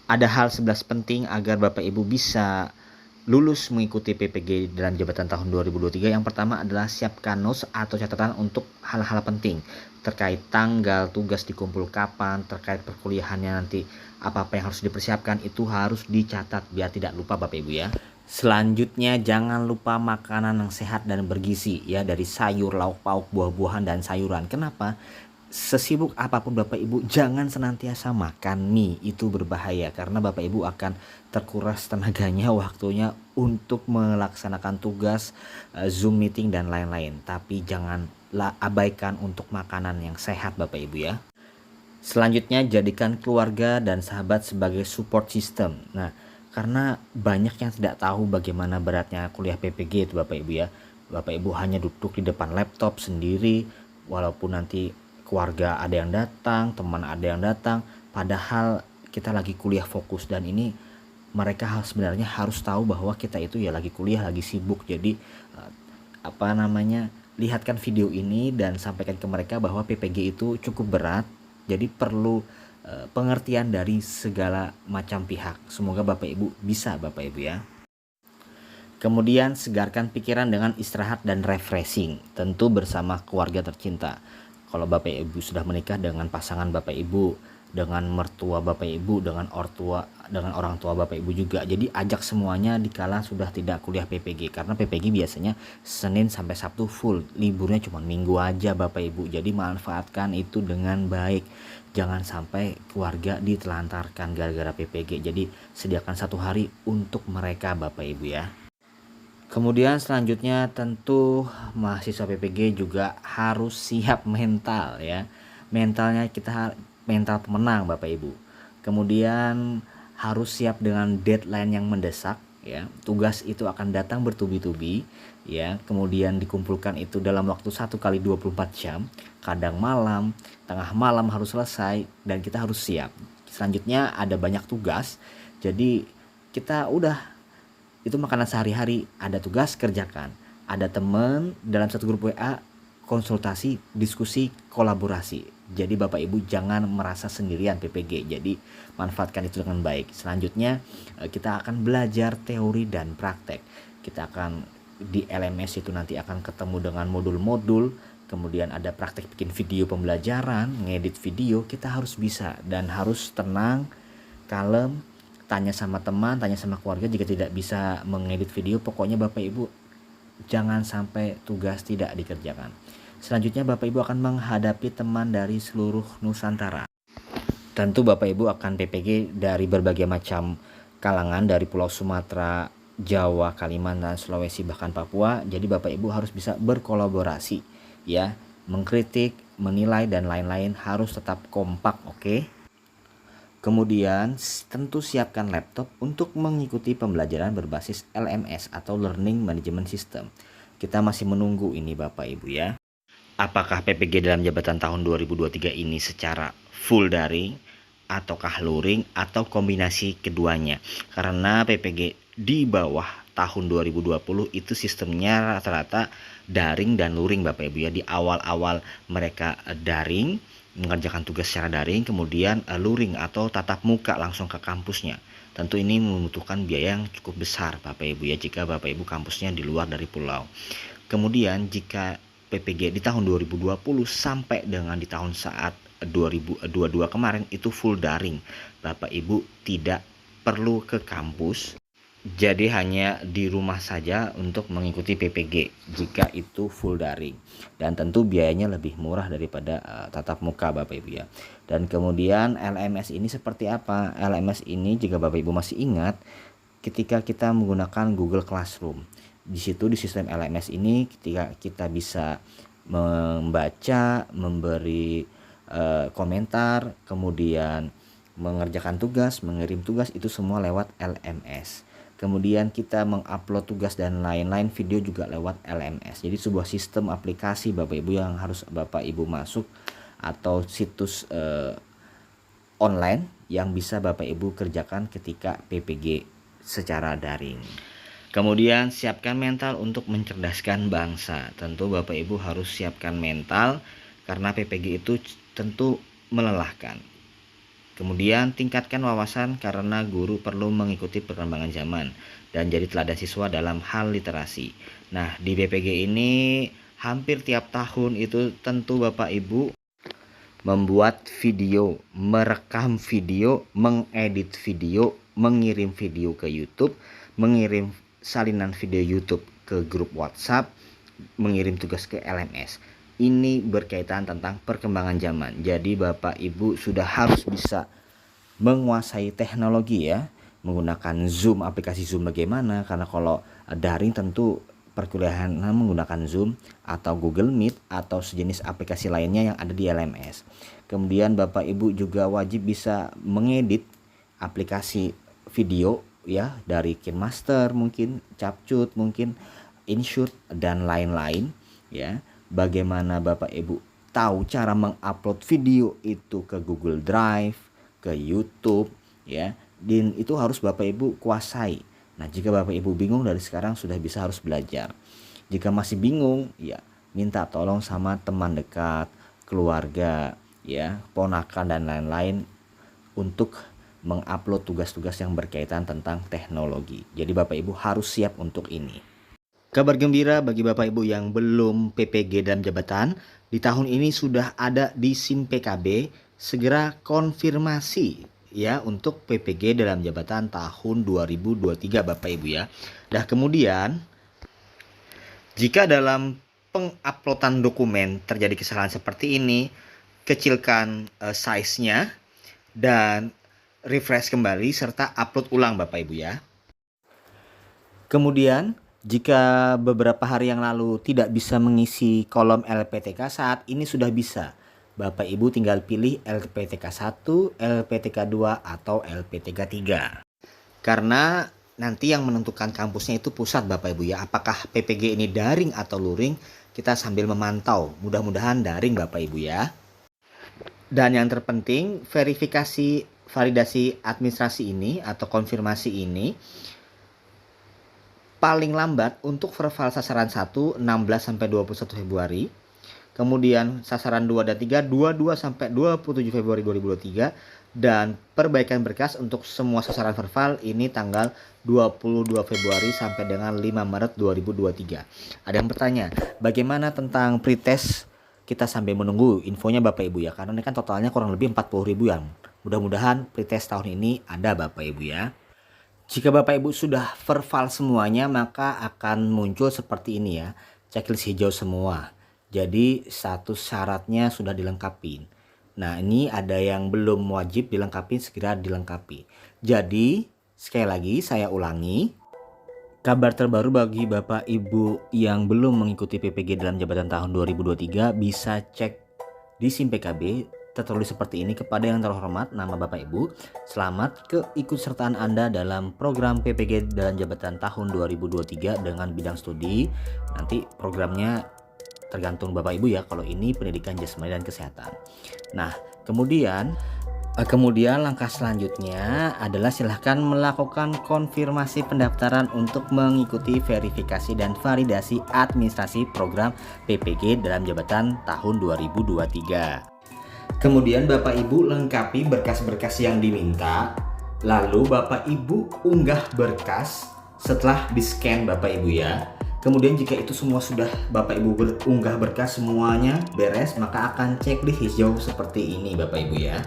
Ada hal 11 penting agar Bapak Ibu bisa lulus mengikuti PPG dalam jabatan tahun 2023. Yang pertama adalah siapkan notes atau catatan untuk hal-hal penting terkait tanggal, tugas dikumpul kapan, terkait perkuliahannya nanti apa-apa yang harus dipersiapkan itu harus dicatat biar tidak lupa Bapak Ibu ya. Selanjutnya jangan lupa makanan yang sehat dan bergizi ya, dari sayur, lauk pauk, buah-buahan dan sayuran. Kenapa? Sesibuk apapun Bapak Ibu jangan senantiasa makan mie, itu berbahaya karena Bapak Ibu akan terkuras tenaganya, waktunya untuk melaksanakan tugas, Zoom meeting dan lain-lain. Tapi janganlah abaikan untuk makanan yang sehat Bapak Ibu ya. Selanjutnya jadikan keluarga dan sahabat sebagai support system. Nah, karena banyak yang tidak tahu bagaimana beratnya kuliah PPG itu Bapak Ibu ya. Bapak Ibu hanya duduk di depan laptop sendiri, walaupun nanti keluarga ada yang datang, teman ada yang datang, padahal kita lagi kuliah fokus. Dan ini mereka sebenarnya harus tahu bahwa kita itu ya lagi kuliah, lagi sibuk. Jadi lihatkan video ini dan sampaikan ke mereka bahwa PPG itu cukup berat, jadi perlu pengertian dari segala macam pihak. Semoga Bapak Ibu bisa Bapak Ibu ya. Kemudian segarkan pikiran dengan istirahat dan refreshing, tentu bersama keluarga tercinta. Kalau Bapak Ibu sudah menikah, dengan pasangan Bapak Ibu, dengan mertua Bapak Ibu, dengan orang tua Bapak Ibu juga. Jadi ajak semuanya dikala sudah tidak kuliah PPG, karena PPG biasanya Senin sampai Sabtu full, liburnya cuma Minggu aja Bapak Ibu. Jadi manfaatkan itu dengan baik. Jangan sampai keluarga ditelantarkan gara-gara PPG. Jadi sediakan satu hari untuk mereka Bapak Ibu ya. Kemudian selanjutnya tentu mahasiswa PPG juga harus siap mental ya. Mentalnya mental pemenang Bapak Ibu. Kemudian harus siap dengan deadline yang mendesak ya. Tugas itu akan datang bertubi-tubi ya. Kemudian dikumpulkan itu dalam waktu 1 kali 24 jam. Kadang malam, tengah malam harus selesai dan kita harus siap. Selanjutnya ada banyak tugas. Jadi kita itu makanan sehari-hari, ada tugas kerjakan, ada teman dalam satu grup WA, konsultasi, diskusi, kolaborasi. Jadi Bapak Ibu jangan merasa sendirian PPG, jadi manfaatkan itu dengan baik. Selanjutnya kita akan belajar teori dan praktek. Kita akan di LMS itu nanti akan ketemu dengan modul-modul, kemudian ada praktek bikin video pembelajaran, ngedit video. Kita harus bisa dan harus tenang, kalem, tanya sama teman, tanya sama keluarga jika tidak bisa mengedit video. Pokoknya Bapak Ibu jangan sampai tugas tidak dikerjakan. Selanjutnya Bapak Ibu akan menghadapi teman dari seluruh Nusantara. Tentu Bapak Ibu akan PPG dari berbagai macam kalangan, dari Pulau Sumatera, Jawa, Kalimantan, Sulawesi, bahkan Papua. Jadi Bapak Ibu harus bisa berkolaborasi ya, mengkritik, menilai dan lain-lain, harus tetap kompak, oke? Kemudian tentu siapkan laptop untuk mengikuti pembelajaran berbasis LMS atau Learning Management System. Kita masih menunggu ini Bapak Ibu ya. Apakah PPG dalam jabatan tahun 2023 ini secara full daring ataukah luring atau kombinasi keduanya? Karena PPG di bawah tahun 2020 itu sistemnya rata-rata daring dan luring Bapak Ibu ya. Di awal-awal mereka daring, mengerjakan tugas secara daring, kemudian luring atau tatap muka langsung ke kampusnya. Tentu ini membutuhkan biaya yang cukup besar Bapak Ibu ya, jika Bapak Ibu kampusnya di luar dari pulau. Kemudian jika PPG di tahun 2020 sampai dengan di tahun saat 2022 kemarin itu full daring, Bapak Ibu tidak perlu ke kampus, jadi hanya di rumah saja untuk mengikuti PPG jika itu full daring, dan tentu biayanya lebih murah daripada tatap muka Bapak Ibu ya. Dan kemudian LMS ini seperti apa? LMS ini jika Bapak Ibu masih ingat, ketika kita menggunakan Google Classroom, di situ di sistem LMS ini ketika kita bisa membaca, memberi komentar, kemudian mengerjakan tugas, mengirim tugas, itu semua lewat LMS. Kemudian kita mengupload tugas dan lain-lain, video juga lewat LMS. Jadi sebuah sistem aplikasi Bapak Ibu yang harus Bapak Ibu masuk, atau situs online yang bisa Bapak Ibu kerjakan ketika PPG secara daring. Kemudian siapkan mental untuk mencerdaskan bangsa. Tentu Bapak Ibu harus siapkan mental karena PPG itu tentu melelahkan. Kemudian tingkatkan wawasan karena guru perlu mengikuti perkembangan zaman dan jadi teladan siswa dalam hal literasi. Nah, di BPG ini hampir tiap tahun itu tentu Bapak Ibu membuat video, merekam video, mengedit video, mengirim video ke YouTube, mengirim salinan video YouTube ke grup WhatsApp, mengirim tugas ke LMS. Ini berkaitan tentang perkembangan zaman. Jadi Bapak Ibu sudah harus bisa menguasai teknologi ya, menggunakan Zoom, aplikasi Zoom bagaimana, karena kalau daring tentu perkuliahan menggunakan Zoom atau Google Meet atau sejenis aplikasi lainnya yang ada di LMS. Kemudian Bapak Ibu juga wajib bisa mengedit aplikasi video ya, dari KineMaster mungkin, Capcut mungkin, InShoot dan lain-lain ya. Bagaimana Bapak Ibu tahu cara mengupload video itu ke Google Drive, ke YouTube ya, dan itu harus Bapak Ibu kuasai. Nah, jika Bapak Ibu bingung dari sekarang sudah bisa harus belajar. Jika masih bingung ya minta tolong sama teman dekat, keluarga ya, ponakan dan lain-lain untuk mengupload tugas-tugas yang berkaitan tentang teknologi. Jadi Bapak Ibu harus siap untuk ini. Kabar gembira bagi Bapak Ibu yang belum PPG dalam jabatan, di tahun ini sudah ada di SIM PKB, segera konfirmasi ya untuk PPG dalam jabatan tahun 2023 Bapak Ibu ya. Nah, kemudian jika dalam penguploadan dokumen terjadi kesalahan seperti ini, kecilkan size-nya dan refresh kembali serta upload ulang Bapak Ibu ya. Kemudian jika beberapa hari yang lalu tidak bisa mengisi kolom LPTK, saat ini sudah bisa. Bapak Ibu tinggal pilih LPTK 1, LPTK 2 atau LPTK 3. Karena nanti yang menentukan kampusnya itu pusat Bapak Ibu ya. Apakah PPG ini daring atau luring, kita sambil memantau. Mudah-mudahan daring Bapak Ibu ya. Dan yang terpenting, verifikasi validasi administrasi ini atau konfirmasi ini paling lambat untuk verval sasaran 1 16 sampai 21 Februari. Kemudian sasaran 2 dan 3 22 sampai 27 Februari 2023 dan perbaikan berkas untuk semua sasaran verval ini tanggal 22 Februari sampai dengan 5 Maret 2023. Ada yang bertanya, bagaimana tentang pretest? Kita sambil menunggu infonya Bapak Ibu ya, karena ini kan totalnya kurang lebih 40 ribuan. Mudah-mudahan pretest tahun ini ada Bapak Ibu ya. Jika Bapak Ibu sudah verval semuanya, maka akan muncul seperti ini ya, checklist hijau semua. Jadi status syaratnya sudah dilengkapi. Nah, ini ada yang belum wajib dilengkapi, segera dilengkapi. Jadi sekali lagi saya ulangi, kabar terbaru bagi Bapak Ibu yang belum mengikuti PPG dalam jabatan tahun 2023 bisa cek di SIM PKB tertulis seperti ini. Kepada yang terhormat, nama Bapak Ibu, selamat keikutsertaan Anda dalam program PPG dalam jabatan tahun 2023 dengan bidang studi. Nanti programnya tergantung Bapak Ibu ya, kalau ini pendidikan jasmani dan kesehatan. Nah, kemudian langkah selanjutnya adalah silahkan melakukan konfirmasi pendaftaran untuk mengikuti verifikasi dan validasi administrasi program PPG dalam jabatan tahun 2023. Kemudian Bapak Ibu lengkapi berkas-berkas yang diminta, lalu Bapak Ibu unggah berkas setelah di-scan Bapak Ibu ya. Kemudian jika itu semua sudah Bapak Ibu unggah berkas semuanya beres, maka akan checklist hijau seperti ini Bapak Ibu ya.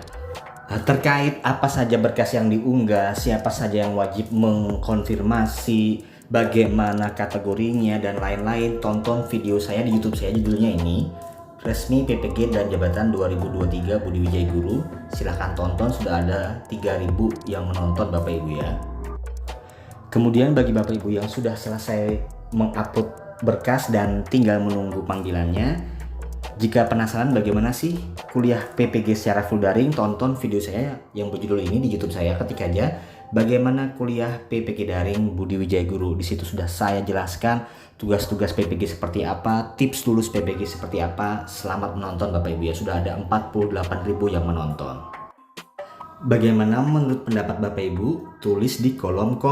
Terkait apa saja berkas yang diunggah, siapa saja yang wajib mengkonfirmasi, bagaimana kategorinya dan lain-lain, tonton video saya di YouTube saya, judulnya ini Resmi PPG dan Jabatan 2023 Budi Wijaya Guru. Silahkan tonton, sudah ada 3000 yang menonton Bapak Ibu ya. Kemudian bagi Bapak Ibu yang sudah selesai mengupload berkas dan tinggal menunggu panggilannya, jika penasaran bagaimana sih kuliah PPG secara full daring, tonton video saya yang berjudul ini di YouTube saya, ketik aja bagaimana kuliah PPG daring Budi Wijaya Guru. Di situ sudah saya jelaskan tugas-tugas PPG seperti apa, tips lulus PPG seperti apa. Selamat menonton Bapak Ibu ya, sudah ada 48.000 yang menonton. Bagaimana menurut pendapat Bapak Ibu? Tulis di kolom komentar.